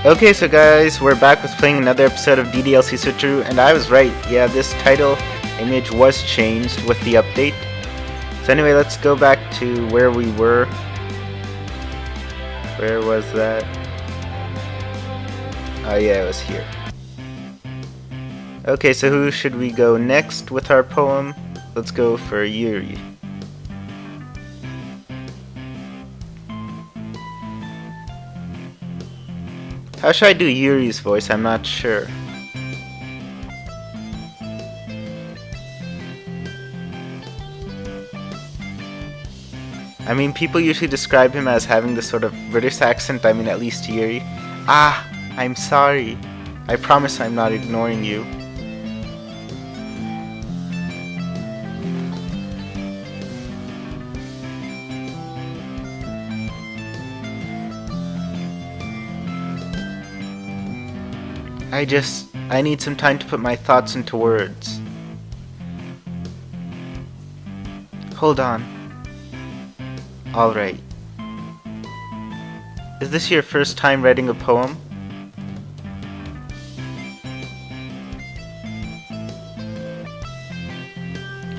Okay, so guys, we're back with playing another episode of DDLC Switcheroo, and I was right. Yeah, this title image was changed with the update. So anyway, let's go back to where we were. Where was that? Oh yeah, it was here. Okay, so who should we go next with our poem? Let's go for Yuri. How should I do Yuri's voice? I'm not sure. I mean, people usually describe him as having this sort of British accent. I mean, at least Yuri. Ah, I'm sorry. I promise I'm not ignoring you. I need some time to put my thoughts into words. Hold on. Alright. Is this your first time writing a poem?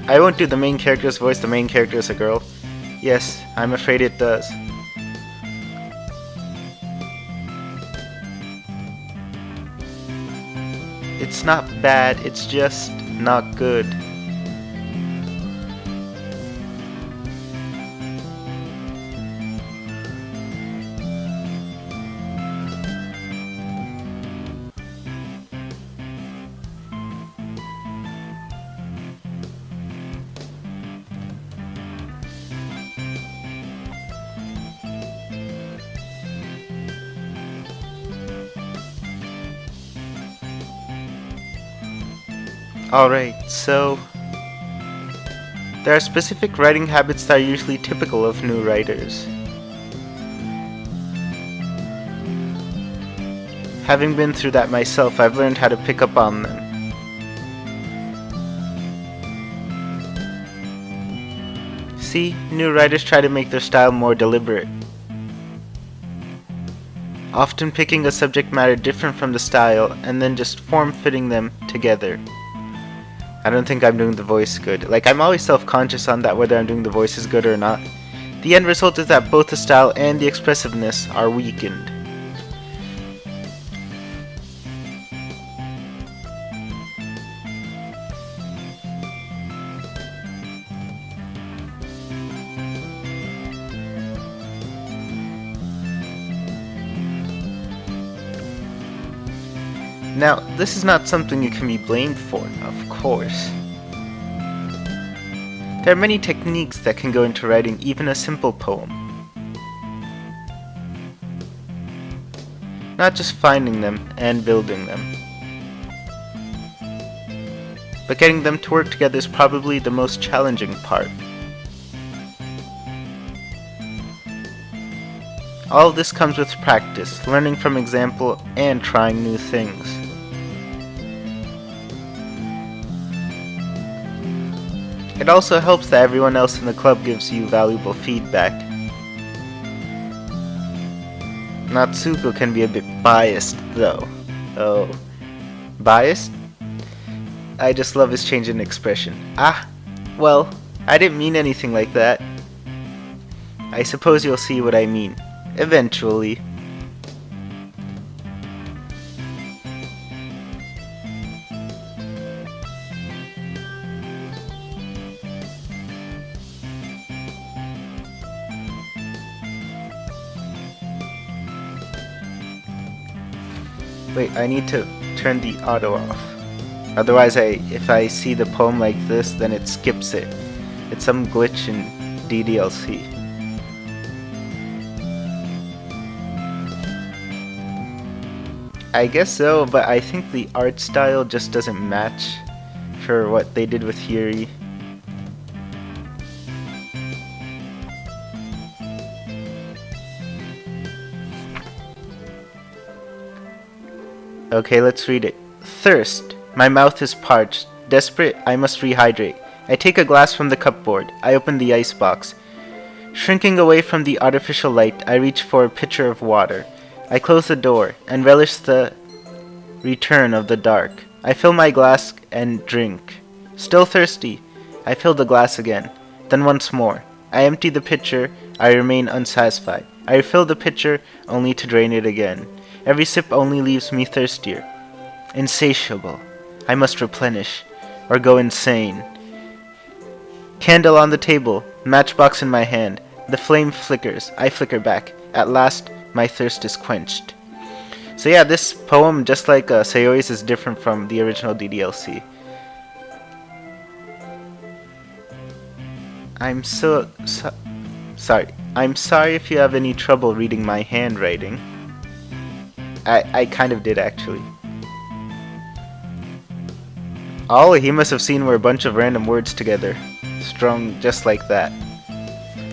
I won't do the main character's voice. The main character is a girl. Yes, I'm afraid it does. It's not bad, it's just not good. Alright, so there are specific writing habits that are usually typical of new writers. Having been through that myself, I've learned how to pick up on them. See, new writers try to make their style more deliberate, often picking a subject matter different from the style and then just form-fitting them together. I don't think I'm doing the voice good. Like, I'm always self-conscious on that, whether I'm doing the voices good or not. The end result is that both the style and the expressiveness are weakened. Now, this is not something you can be blamed for, of course. There are many techniques that can go into writing even a simple poem. Not just finding them and building them, but getting them to work together is probably the most challenging part. All of this comes with practice, learning from example, and trying new things. It also helps that everyone else in the club gives you valuable feedback. Natsuko can be a bit biased, though. Oh, biased? I just love his change in expression. Ah, well, I didn't mean anything like that. I suppose you'll see what I mean, eventually. Wait, I need to turn the auto off. Otherwise, if I see the poem like this, then it skips it. It's some glitch in DDLC. I guess so, but I think the art style just doesn't match for what they did with Yuri. Okay, let's read it. Thirst. My mouth is parched. Desperate, I must rehydrate. I take a glass from the cupboard. I open the icebox. Shrinking away from the artificial light, I reach for a pitcher of water. I close the door and relish the return of the dark. I fill my glass and drink. Still thirsty, I fill the glass again. Then once more. I empty the pitcher. I remain unsatisfied. I refill the pitcher only to drain it again. Every sip only leaves me thirstier. Insatiable. I must replenish or go insane. Candle on the table, matchbox in my hand. The flame flickers. I flicker back. At last, my thirst is quenched. So yeah, this poem, just like Sayori's, is different from the original DDLC. I'm sorry. I'm sorry if you have any trouble reading my handwriting. I kind of did, actually. All he must have seen were a bunch of random words together, strung just like that.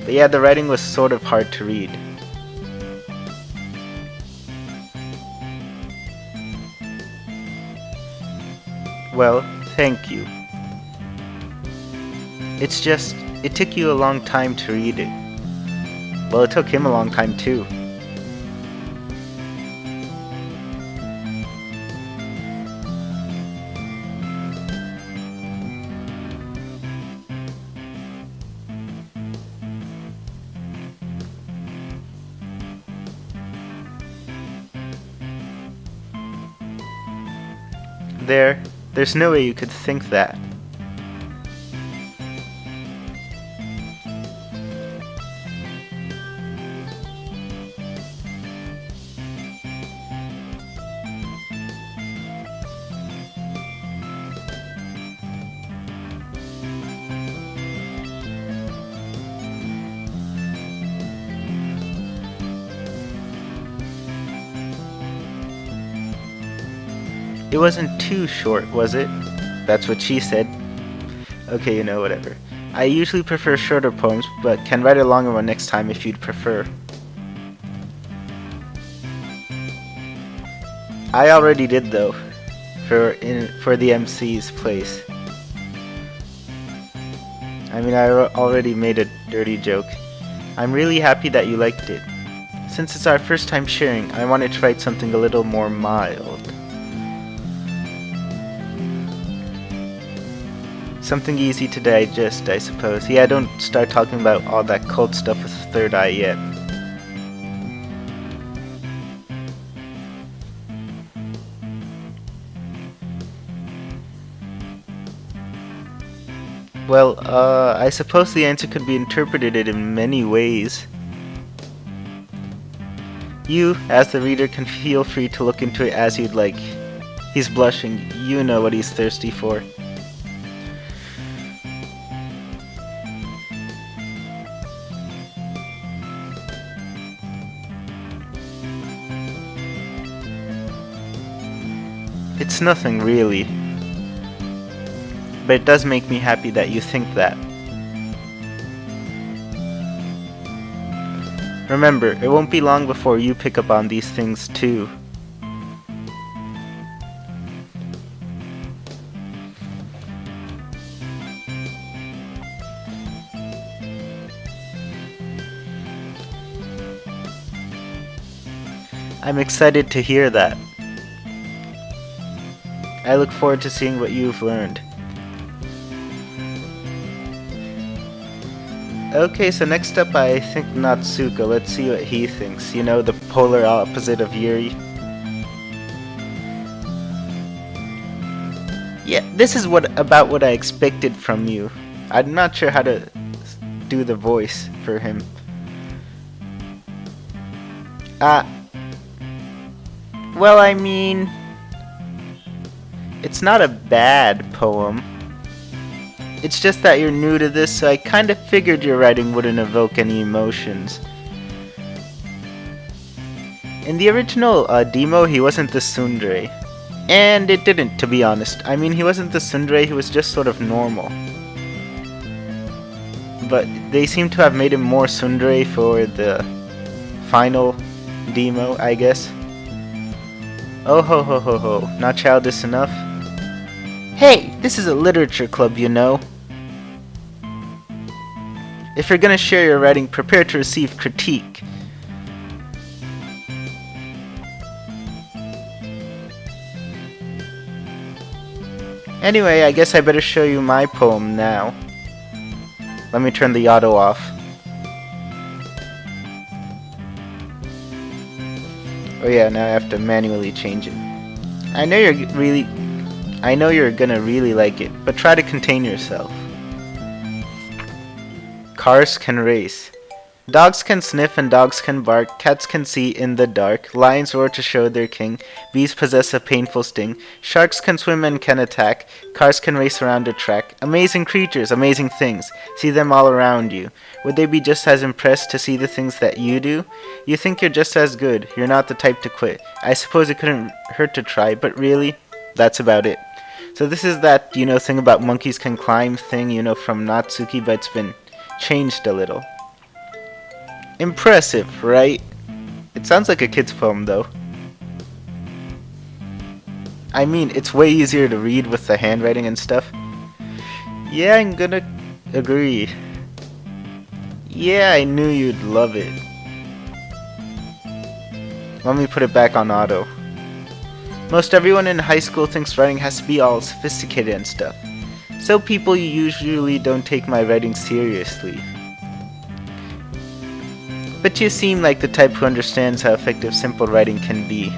But yeah, the writing was sort of hard to read. Well, thank you. It's just, it took you a long time to read it. Well, it took him a long time too. There's no way you could think that. It wasn't too short, was it? That's what she said. Okay, you know, whatever. I usually prefer shorter poems, but can write a longer one next time if you'd prefer. I already did though, for the MC's place. I mean, I already made a dirty joke. I'm really happy that you liked it. Since it's our first time sharing, I wanted to write something a little more mild. Something easy to digest, I suppose. Yeah, don't start talking about all that cult stuff with the third eye yet. Well, I suppose the answer could be interpreted in many ways. You, as the reader, can feel free to look into it as you'd like. He's blushing. You know what he's thirsty for. It's nothing, really. But it does make me happy that you think that. Remember, it won't be long before you pick up on these things too. I'm excited to hear that. I look forward to seeing what you've learned. Okay, so next up I think Natsuko. Let's see what he thinks. You know, the polar opposite of Yuri. Yeah, this is about what I expected from you. I'm not sure how to do the voice for him. Well, I mean, it's not a bad poem. It's just that you're new to this, so I kind of figured your writing wouldn't evoke any emotions. In the original demo, he wasn't the tsundere. And it didn't, to be honest. I mean, he wasn't the tsundere, he was just sort of normal. But they seem to have made him more tsundere for the final demo, I guess. Oh ho ho ho ho, not childish enough? Hey, this is a literature club, you know. If you're gonna share your writing, prepare to receive critique. Anyway, I guess I better show you my poem now. Let me turn the auto off. Oh yeah, now I have to manually change it. I know you're gonna really like it, but try to contain yourself. Cars can race. Dogs can sniff and dogs can bark, cats can see in the dark, lions roar to show their king, bees possess a painful sting, sharks can swim and can attack, cars can race around a track. Amazing creatures, amazing things, see them all around you. Would they be just as impressed to see the things that you do? You think you're just as good, you're not the type to quit. I suppose it couldn't hurt to try, but really, that's about it. So this is that, thing about monkeys can climb thing, from Natsuki, but it's been changed a little. Impressive, right? It sounds like a kid's poem, though. I mean, it's way easier to read with the handwriting and stuff. Yeah, I'm gonna agree. Yeah, I knew you'd love it. Let me put it back on auto. Most everyone in high school thinks writing has to be all sophisticated and stuff. So people usually don't take my writing seriously. But you seem like the type who understands how effective simple writing can be.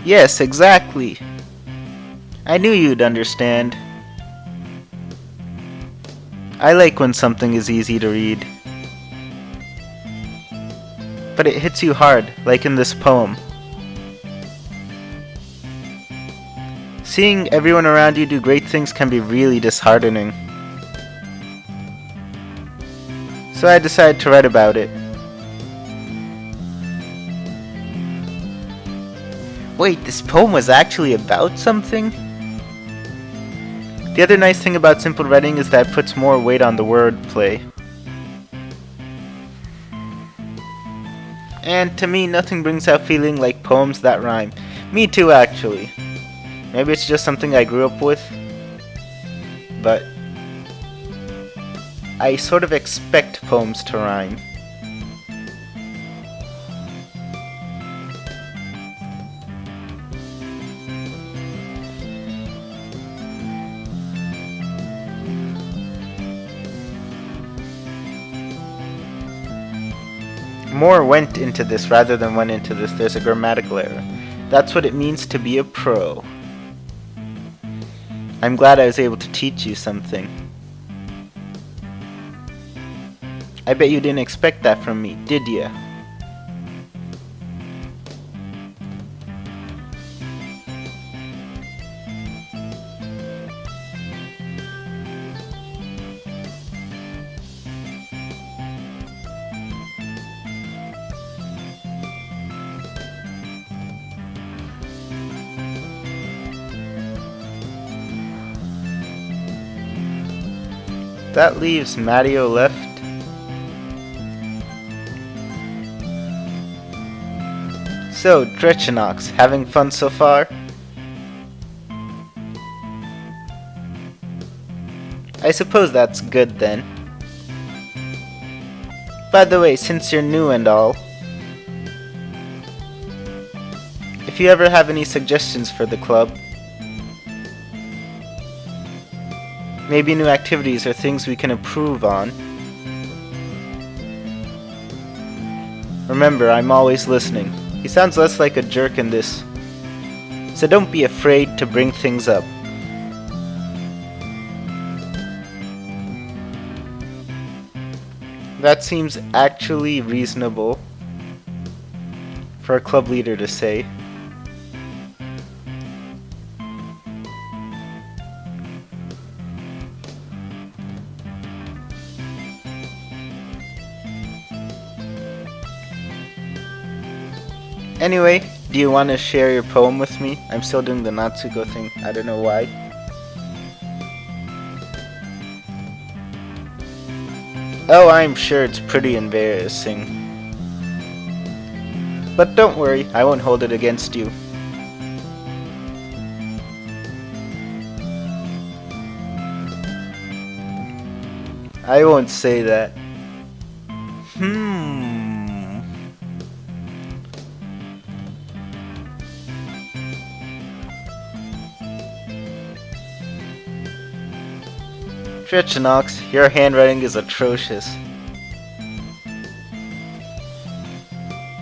Yes, exactly. I knew you'd understand. I like when something is easy to read. But it hits you hard, like in this poem. Seeing everyone around you do great things can be really disheartening. So I decided to write about it. Wait, this poem was actually about something? The other nice thing about simple writing is that it puts more weight on the wordplay. And to me, nothing brings out feeling like poems that rhyme. Me too, actually. Maybe it's just something I grew up with. But I sort of expect poems to rhyme. More went into this rather than went into this. There's a grammatical error. That's what it means to be a pro. I'm glad I was able to teach you something. I bet you didn't expect that from me, did ya? That leaves Mateo left. So, Drechenaux, having fun so far? I suppose that's good then. By the way, since you're new and all, if you ever have any suggestions for the club, maybe new activities or things we can improve on, remember, I'm always listening. He sounds less like a jerk in this, so don't be afraid to bring things up. That seems actually reasonable for a club leader to say. Anyway, do you want to share your poem with me? I'm still doing the Natsuko thing. I don't know why. Oh, I'm sure it's pretty embarrassing. But don't worry, I won't hold it against you. I won't say that. Drechenaux, your handwriting is atrocious.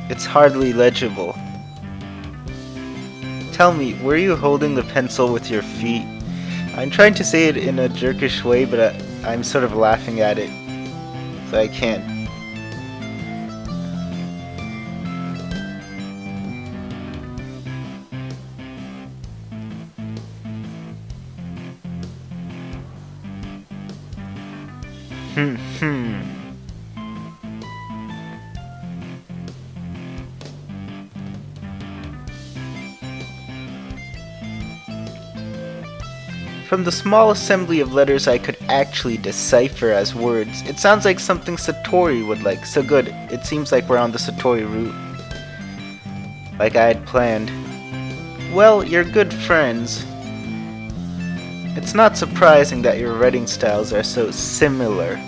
It's hardly legible. Tell me, were you holding the pencil with your feet? I'm trying to say it in a jerkish way, but I'm sort of laughing at it, so I can't. From the small assembly of letters I could actually decipher as words, it sounds like something Satori would like. So good, it seems like we're on the Satori route. Like I had planned. Well, you're good friends. It's not surprising that your writing styles are so similar.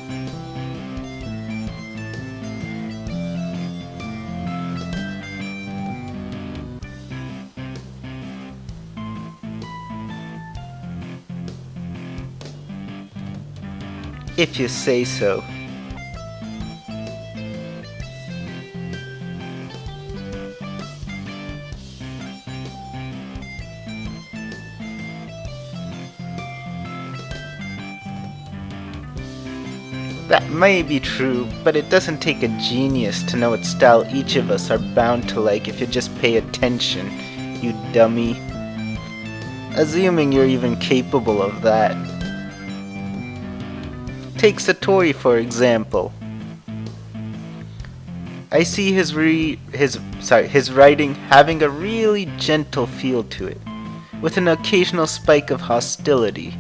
If you say so. That may be true, but it doesn't take a genius to know what style each of us are bound to like if you just pay attention, you dummy. Assuming you're even capable of that. Take Satori for example. I see his writing having a really gentle feel to it, with an occasional spike of hostility.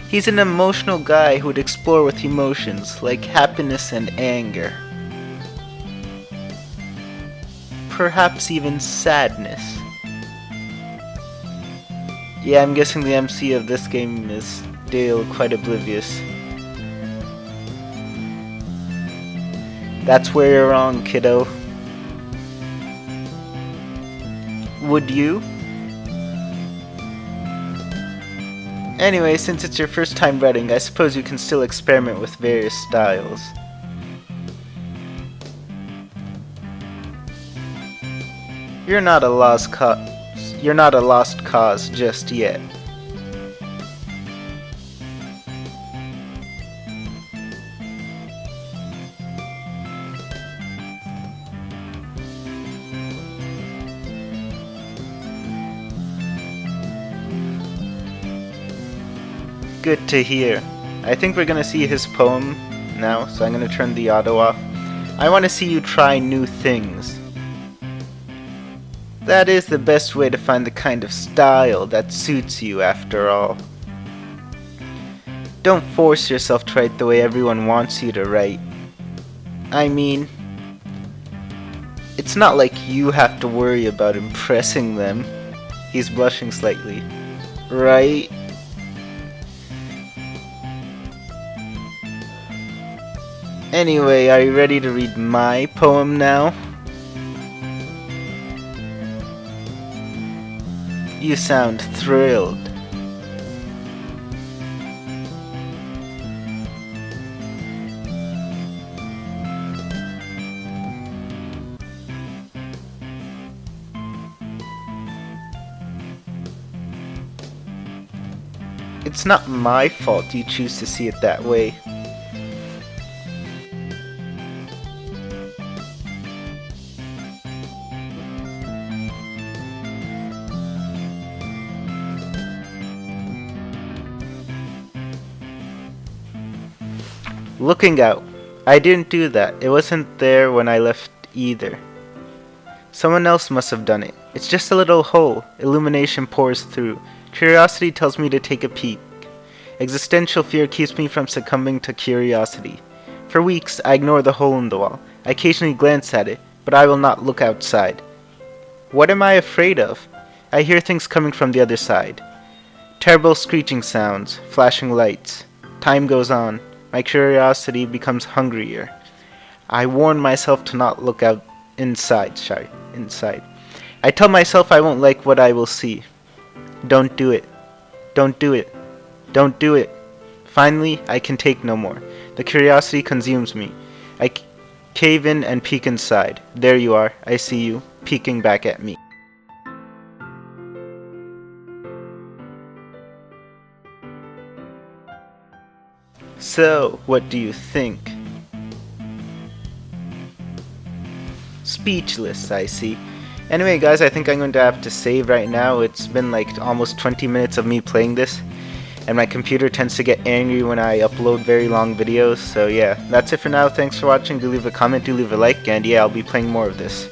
He's an emotional guy who would explore with emotions like happiness and anger. Perhaps even sadness. Yeah, I'm guessing the MC of this game is still quite oblivious. That's where you're wrong, kiddo. Would you? Anyway, since it's your first time writing, I suppose you can still experiment with various styles. You're not a lost cause just yet. Good to hear. I think we're gonna see his poem now, so I'm gonna turn the auto off. I want to see you try new things. That is the best way to find the kind of style that suits you, after all. Don't force yourself to write the way everyone wants you to write. I mean, it's not like you have to worry about impressing them. He's blushing slightly. Right? Anyway, are you ready to read my poem now? You sound thrilled. It's not my fault you choose to see it that way. Looking out. I didn't do that. It wasn't there when I left either. Someone else must have done it. It's just a little hole. Illumination pours through. Curiosity tells me to take a peek. Existential fear keeps me from succumbing to curiosity. For weeks, I ignore the hole in the wall. I occasionally glance at it, but I will not look outside. What am I afraid of? I hear things coming from the other side. Terrible screeching sounds, flashing lights. Time goes on. My curiosity becomes hungrier. I warn myself to not look out inside. I tell myself I won't like what I will see. Don't do it. Don't do it. Don't do it. Finally, I can take no more. The curiosity consumes me. I cave in and peek inside. There you are. I see you, peeking back at me. So, what do you think? Speechless, I see. Anyway, guys, I think I'm going to have to save right now. It's been like almost 20 minutes of me playing this, and my computer tends to get angry when I upload very long videos. So yeah, that's it for now. Thanks for watching. Do leave a comment, do leave a like, and yeah, I'll be playing more of this.